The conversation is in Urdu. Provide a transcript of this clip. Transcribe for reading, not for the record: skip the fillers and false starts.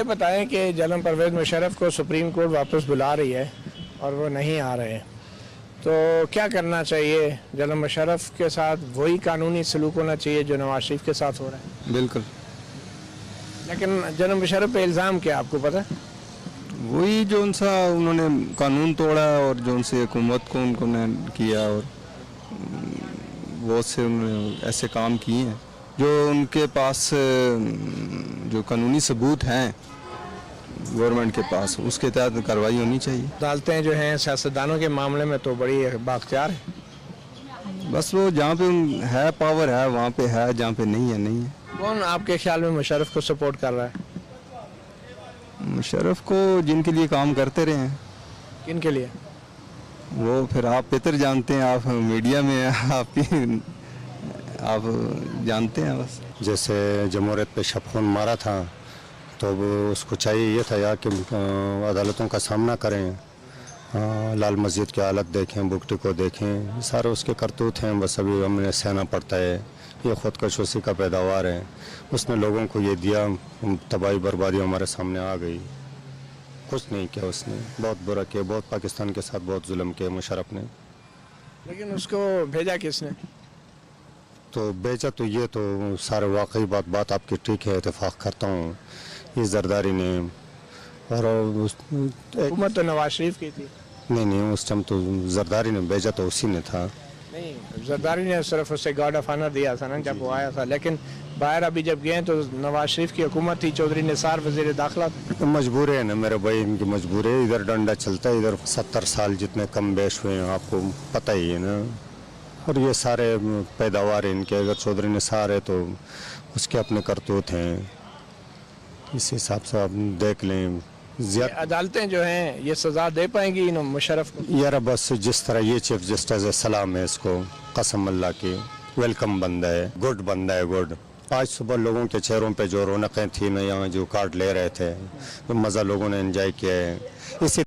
یہ بتائیں کہ جناب پرویز مشرف کو سپریم کورٹ واپس بلا رہی ہے اور وہ نہیں آ رہے ہیں، تو کیا کرنا چاہیے؟ جناب مشرف کے ساتھ وہی قانونی سلوک ہونا چاہیے جو نواز شریف کے ساتھ ہو رہا ہے؟ بالکل. لیکن جناب مشرف پہ الزام کیا آپ کو پتہ ہے؟ وہی جو ان سا انہوں نے قانون توڑا اور جو ان سے حکومت کو ان کو نے کیا اور بہت سے انہوں نے ایسے کام کیے ہیں جو ان کے پاس جو قانونی ثبوت ہیں گورنمنٹ کے پاس، اس کے تحت کارروائی ہونی چاہیے. عدالتیں جو ہیں سیاستدانوں کے معاملے میں تو بڑی بااختیار ہیں. بس وہ جہاں پہ ہے پاور ہے وہاں پہ ہے، جہاں پہ نہیں ہے نہیں ہے. کون آپ کے خیال میں مشرف کو سپورٹ کر رہا ہے؟ مشرف کو جن کے لیے کام کرتے رہے ہیں. کن کے لیے؟ وہ پھر آپ بہتر جانتے ہیں، آپ میڈیا میں ہیں، آپ جانتے ہیں. بس جیسے جمہوریت پہ شب خون مارا تھا تو وہ اس کو چاہیے یہ تھا یا کہ عدالتوں کا سامنا کریں، لال مسجد کی حالت دیکھیں، بگٹی کو دیکھیں، سارے اس کے کرتوت ہیں. بس ابھی ہم نے سہنا پڑتا ہے، یہ خودکش اسی کا پیداوار ہے. اس نے لوگوں کو یہ دیا، تباہی بربادی ہمارے سامنے آ گئی. کچھ نہیں کیا اس نے، بہت برا کیا، بہت پاکستان کے ساتھ بہت ظلم کیا مشرف نے. لیکن اس کو بھیجا کس نے؟ تو بیچا تو یہ تو سارے واقعی بات آپ کی ٹھیک ہے، اتفاق کرتا ہوں. یہ زرداری نے اور حکومت تو نواز شریف کی تھی. نہیں اس ٹائم تو زرداری نے بھیجا تو اسی نے تھا. نہیں، زرداری نے صرف اسے گارڈ آف آنر دیا تھا نا جب وہ آیا تھا، لیکن باہر ابھی جب گئے تو نواز شریف کی حکومت تھی، چودھری نثار وزیر داخلہ تھا. مجبور ہے نا میرے بھائی، ان کی مجبور ہے. ادھر ڈنڈا چلتا ہے، ادھر 70 سال جتنے کم بیش ہوئے ہیں آپ کو پتہ ہی ہے نا. اور یہ سارے پیداوار ان کے، اگر چودھری نثار ہے تو اس کے اپنے کرتوت ہیں. اس حساب سے آپ دیکھ لیں. عدالتیں جو ہیں یہ سزا دے پائیں گی مشرف کو؟ یار بس جس طرح یہ چیف جسٹس ہے، سلام ہے اس کو، قسم اللہ کی، ویلکم بندہ ہے، گڈ بندہ ہے، گڈ. آج صبح لوگوں کے چہروں پہ جو رونقیں تھیں نا، یہاں جو کارڈ لے رہے تھے، مزہ لوگوں نے انجوائے کیا ہے. اسی